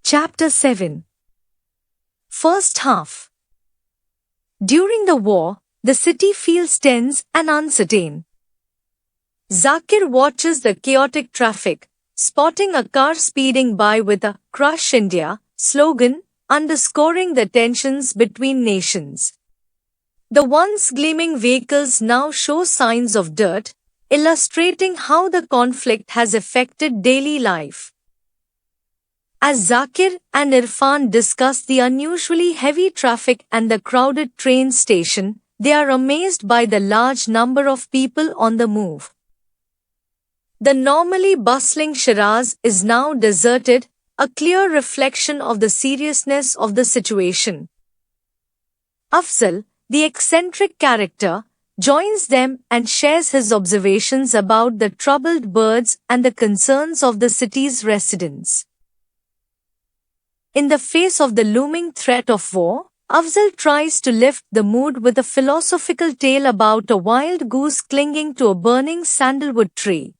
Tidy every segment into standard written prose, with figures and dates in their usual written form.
Chapter 7. First half. During the war, the city feels tense and uncertain. Zakir watches the chaotic traffic, spotting a car speeding by with a "Crush India" slogan, underscoring the tensions between nations. The once gleaming vehicles now show signs of dirt, illustrating how the conflict has affected daily life. As Zakir and Irfan discuss the unusually heavy traffic and the crowded train station, they are amazed by the large number of people on the move. The normally bustling Shiraz is now deserted, a clear reflection of the seriousness of the situation. Afzal, the eccentric character, joins them and shares his observations about the troubled birds and the concerns of the city's residents. In the face of the looming threat of war, Afzal tries to lift the mood with a philosophical tale about a wild goose clinging to a burning sandalwood tree.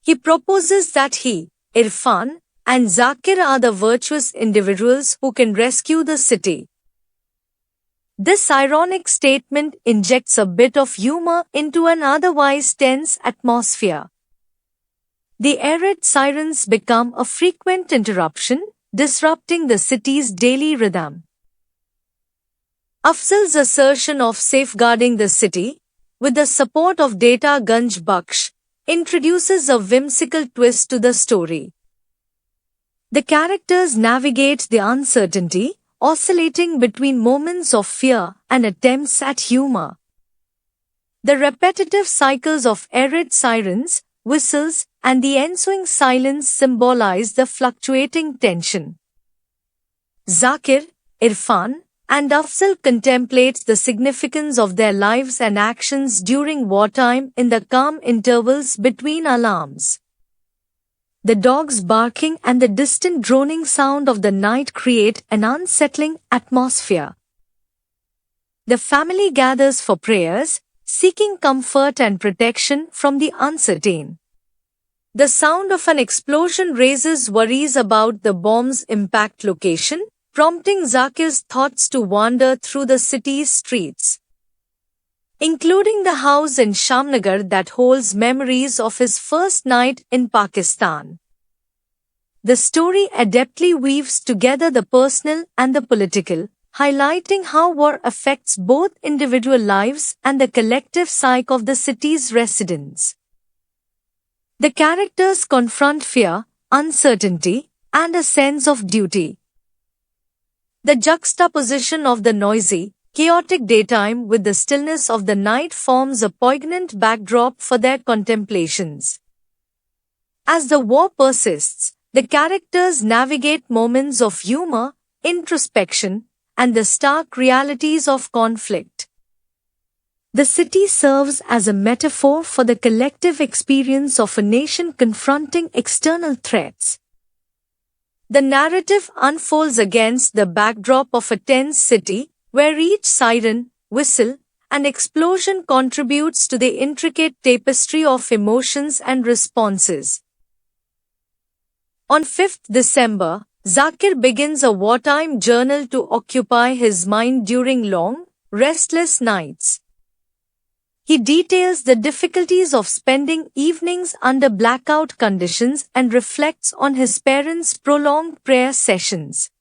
He proposes that he, Irfan, and Zakir are the virtuous individuals who can rescue the city. This ironic statement injects a bit of humor into an otherwise tense atmosphere. The arid sirens become a frequent interruption, disrupting the city's daily rhythm. Afzal's assertion of safeguarding the city, with the support of Data Ganj Baksh, introduces a whimsical twist to the story. The characters navigate the uncertainty, oscillating between moments of fear and attempts at humor. The repetitive cycles of arid sirens, whistles, and the ensuing silence symbolize the fluctuating tension. Zakir, Irfan, and Afzal contemplate the significance of their lives and actions during wartime in the calm intervals between alarms. The dogs barking and the distant droning sound of the night create an unsettling atmosphere. The family gathers for prayers, seeking comfort and protection from the uncertain. The sound of an explosion raises worries about the bomb's impact location, prompting Zakir's thoughts to wander through the city's streets, including the house in Shamnagar that holds memories of his first night in Pakistan. The story adeptly weaves together the personal and the political, highlighting how war affects both individual lives and the collective psyche of the city's residents. The characters confront fear, uncertainty, and a sense of duty. The juxtaposition of the noisy, chaotic daytime with the stillness of the night forms a poignant backdrop for their contemplations. As the war persists, the characters navigate moments of humor, introspection, and the stark realities of conflict. The city serves as a metaphor for the collective experience of a nation confronting external threats. The narrative unfolds against the backdrop of a tense city, where each siren, whistle, and explosion contributes to the intricate tapestry of emotions and responses. On 5th December, Zakir begins a wartime journal to occupy his mind during long, restless nights. He details the difficulties of spending evenings under blackout conditions and reflects on his parents' prolonged prayer sessions.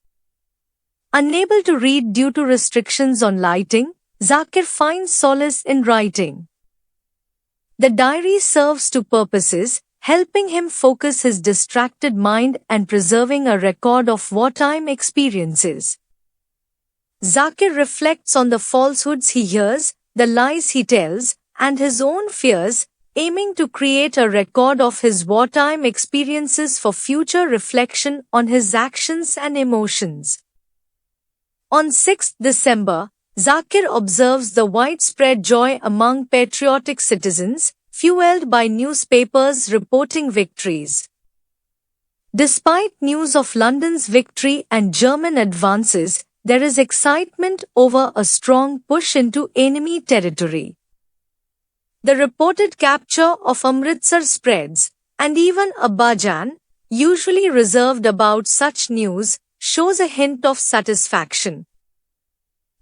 Unable to read due to restrictions on lighting, Zakir finds solace in writing. The diary serves two purposes, helping him focus his distracted mind and preserving a record of wartime experiences. Zakir reflects on the falsehoods he hears, the lies he tells, and his own fears, aiming to create a record of his wartime experiences for future reflection on his actions and emotions. On 6th December, Zakir observes the widespread joy among patriotic citizens, fueled by newspapers reporting victories. Despite news of London's victory and German advances, there is excitement over a strong push into enemy territory. The reported capture of Amritsar spreads, and even Abba Jan, usually reserved about such news, shows a hint of satisfaction.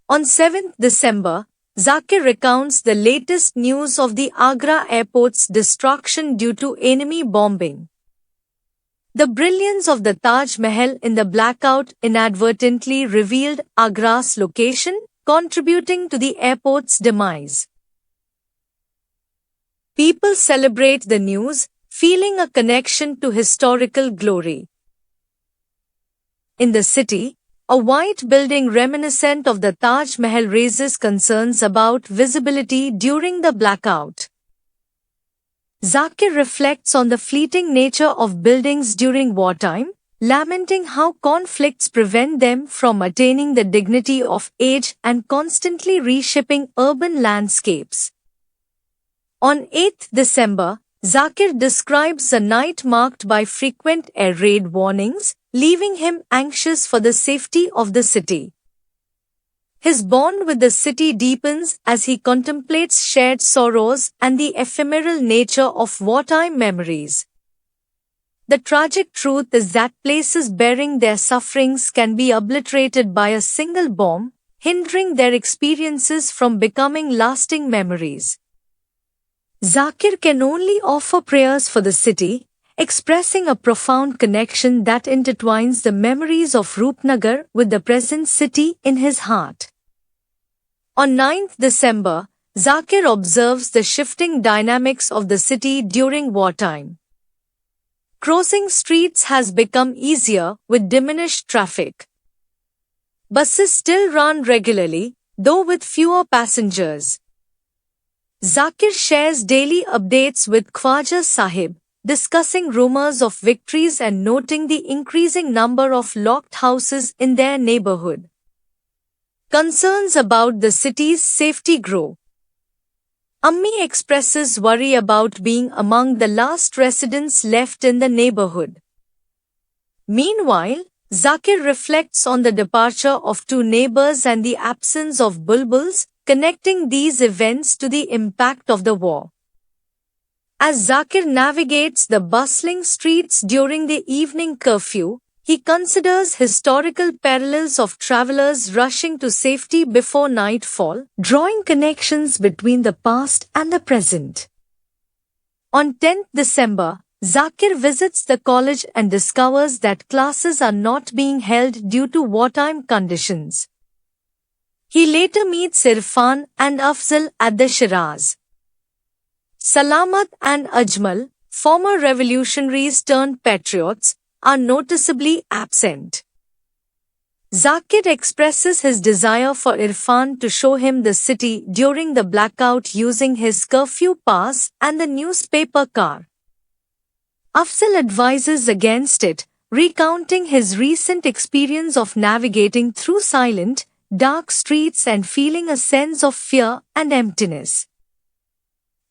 On 7th December, Zakir recounts the latest news of the Agra airport's destruction due to enemy bombing. The brilliance of the Taj Mahal in the blackout inadvertently revealed Agra's location, contributing to the airport's demise. People celebrate the news, feeling a connection to historical glory. In the city, a white building reminiscent of the Taj Mahal raises concerns about visibility during the blackout. Zakir reflects on the fleeting nature of buildings during wartime, lamenting how conflicts prevent them from attaining the dignity of age and constantly reshaping urban landscapes. On 8th December, Zakir describes a night marked by frequent air raid warnings, leaving him anxious for the safety of the city. His bond with the city deepens as he contemplates shared sorrows and the ephemeral nature of wartime memories. The tragic truth is that places bearing their sufferings can be obliterated by a single bomb, hindering their experiences from becoming lasting memories. Zakir can only offer prayers for the city, expressing a profound connection that intertwines the memories of Roopnagar with the present city in his heart. On 9th December, Zakir observes the shifting dynamics of the city during wartime. Crossing streets has become easier with diminished traffic. Buses still run regularly, though with fewer passengers. Zakir shares daily updates with Khwaja Sahib, discussing rumors of victories and noting the increasing number of locked houses in their neighborhood. Concerns about the city's safety grow. Ammi expresses worry about being among the last residents left in the neighborhood. Meanwhile, Zakir reflects on the departure of two neighbors and the absence of bulbuls, connecting these events to the impact of the war. As Zakir navigates the bustling streets during the evening curfew, he considers historical parallels of travelers rushing to safety before nightfall, drawing connections between the past and the present. On 10th December, Zakir visits the college and discovers that classes are not being held due to wartime conditions. He later meets Irfan and Afzal at the Shiraz. Salamat and Ajmal, former revolutionaries turned patriots, are noticeably absent. Zakir expresses his desire for Irfan to show him the city during the blackout using his curfew pass and the newspaper car. Afzal advises against it, recounting his recent experience of navigating through silent, dark streets and feeling a sense of fear and emptiness.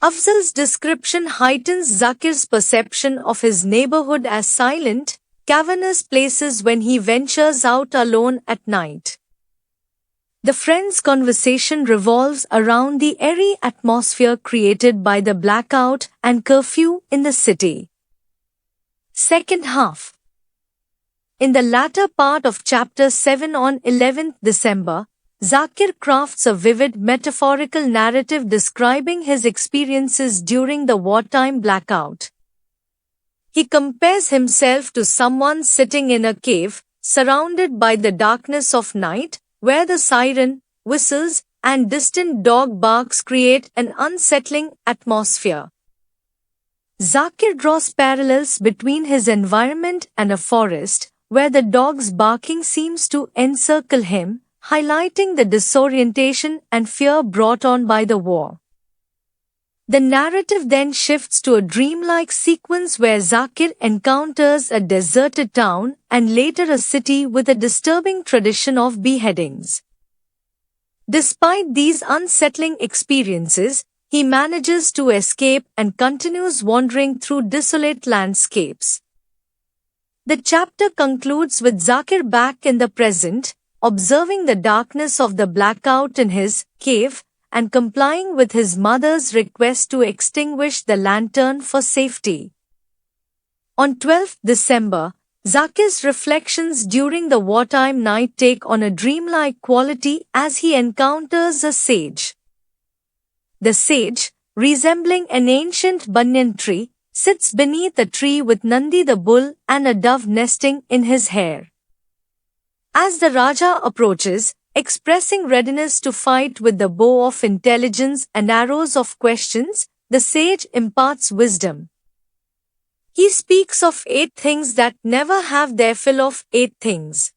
Afzal's description heightens Zakir's perception of his neighborhood as silent, cavernous places when he ventures out alone at night. The friends' conversation revolves around the eerie atmosphere created by the blackout and curfew in the city. Second half. In the latter part of chapter 7 on 11th December, Zakir crafts a vivid metaphorical narrative describing his experiences during the wartime blackout. He compares himself to someone sitting in a cave, surrounded by the darkness of night, where the siren, whistles, and distant dog barks create an unsettling atmosphere. Zakir draws parallels between his environment and a forest, where the dog's barking seems to encircle him, highlighting the disorientation and fear brought on by the war. The narrative then shifts to a dreamlike sequence where Zakir encounters a deserted town and later a city with a disturbing tradition of beheadings. Despite these unsettling experiences, he manages to escape and continues wandering through desolate landscapes. The chapter concludes with Zakir back in the present, observing the darkness of the blackout in his cave, and complying with his mother's request to extinguish the lantern for safety. On 12th December, Zakir's reflections during the wartime night take on a dreamlike quality as he encounters a sage. The sage, resembling an ancient banyan tree, sits beneath a tree with Nandi the bull and a dove nesting in his hair. As the Raja approaches, expressing readiness to fight with the bow of intelligence and arrows of questions, the sage imparts wisdom. He speaks of 8 things that never have their fill of 8 things.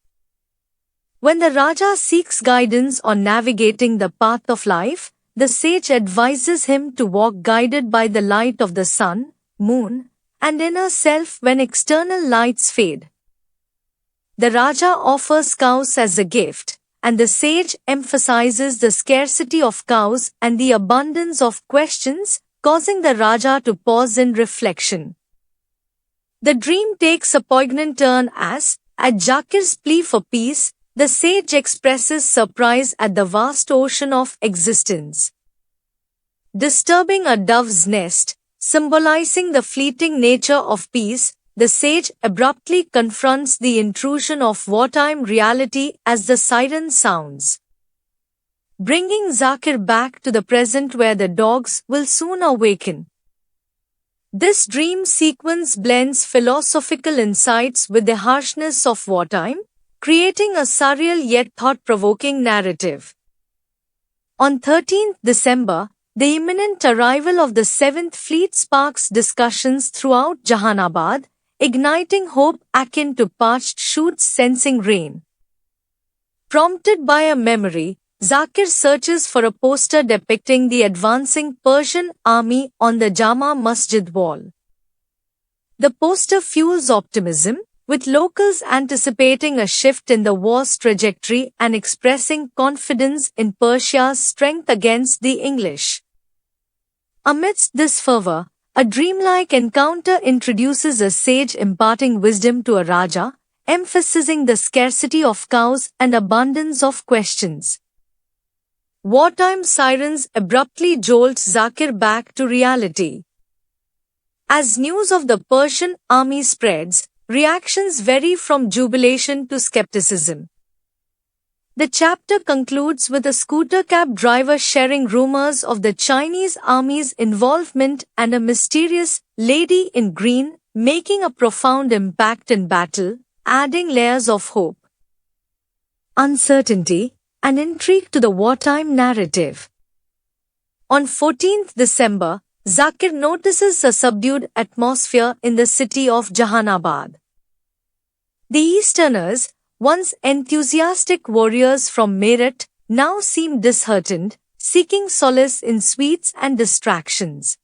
When the Raja seeks guidance on navigating the path of life, the sage advises him to walk guided by the light of the sun, moon, and inner self when external lights fade. The Raja offers cows as a gift, and the sage emphasizes the scarcity of cows and the abundance of questions, causing the Raja to pause in reflection. The dream takes a poignant turn as, at Zakir's plea for peace, the sage expresses surprise at the vast ocean of existence. Disturbing a dove's nest, symbolizing the fleeting nature of peace, the sage abruptly confronts the intrusion of wartime reality as the siren sounds, bringing Zakir back to the present where the dogs will soon awaken. This dream sequence blends philosophical insights with the harshness of wartime, creating a surreal yet thought-provoking narrative. On 13th December, the imminent arrival of the 7th Fleet sparks discussions throughout Jahanabad, igniting hope akin to parched shoots sensing rain. Prompted by a memory, Zakir searches for a poster depicting the advancing Persian army on the Jama Masjid wall. The poster fuels optimism, with locals anticipating a shift in the war's trajectory and expressing confidence in Persia's strength against the English. Amidst this fervor, a dreamlike encounter introduces a sage imparting wisdom to a Raja, emphasizing the scarcity of cows and abundance of questions. Wartime sirens abruptly jolt Zakir back to reality. As news of the Persian army spreads, reactions vary from jubilation to skepticism. The chapter concludes with a scooter cab driver sharing rumors of the Chinese army's involvement and a mysterious lady in green making a profound impact in battle, adding layers of hope, uncertainty, and intrigue to the wartime narrative. On 14th December, Zakir notices a subdued atmosphere in the city of Jahanabad. The Easterners, once enthusiastic warriors from Meerut, now seem disheartened, seeking solace in sweets and distractions.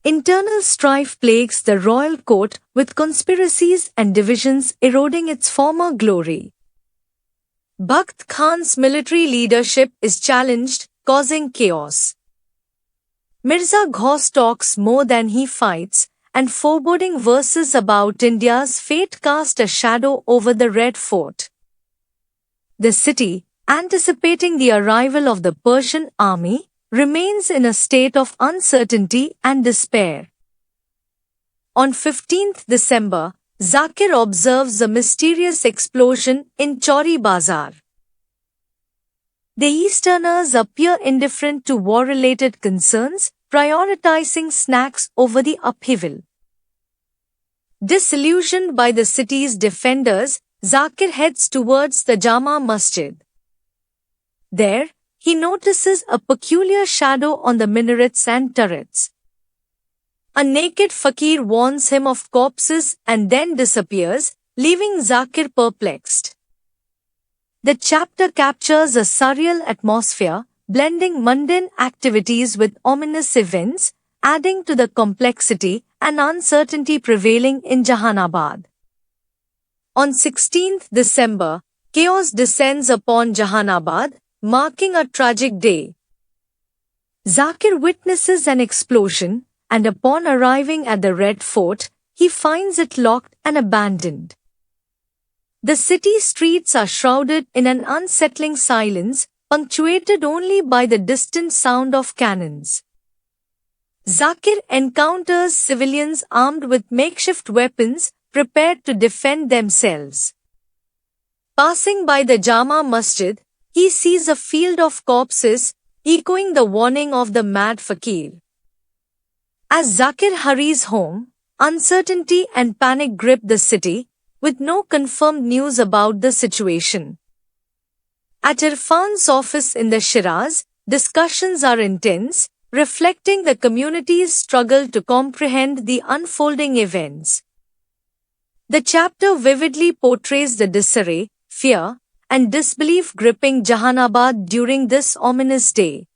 Internal strife plagues the royal court, with conspiracies and divisions eroding its former glory. Bakht Khan's military leadership is challenged, causing chaos. Mirza Ghaus talks more than he fights, and foreboding verses about India's fate cast a shadow over the Red Fort. The city, anticipating the arrival of the Persian army, remains in a state of uncertainty and despair. On 15th December, Zakir observes a mysterious explosion in Chauri Bazar. The Easterners appear indifferent to war-related concerns, prioritizing snacks over the upheaval. Disillusioned by the city's defenders, Zakir heads towards the Jama Masjid. There, he notices a peculiar shadow on the minarets and turrets. A naked fakir warns him of corpses and then disappears, leaving Zakir perplexed. The chapter captures a surreal atmosphere, blending mundane activities with ominous events, adding to the complexity and uncertainty prevailing in Jahanabad. On 16th December, chaos descends upon Jahanabad, marking a tragic day. Zakir witnesses an explosion, and upon arriving at the Red Fort, he finds it locked and abandoned. The city streets are shrouded in an unsettling silence, punctuated only by the distant sound of cannons. Zakir encounters civilians armed with makeshift weapons, prepared to defend themselves. Passing by the Jama Masjid, he sees a field of corpses, echoing the warning of the mad fakir. As Zakir hurries home, uncertainty and panic grip the city, with no confirmed news about the situation. At Irfan's office in the Shiraz, discussions are intense, reflecting the community's struggle to comprehend the unfolding events. The chapter vividly portrays the disarray, fear, and disbelief gripping Jahanabad during this ominous day.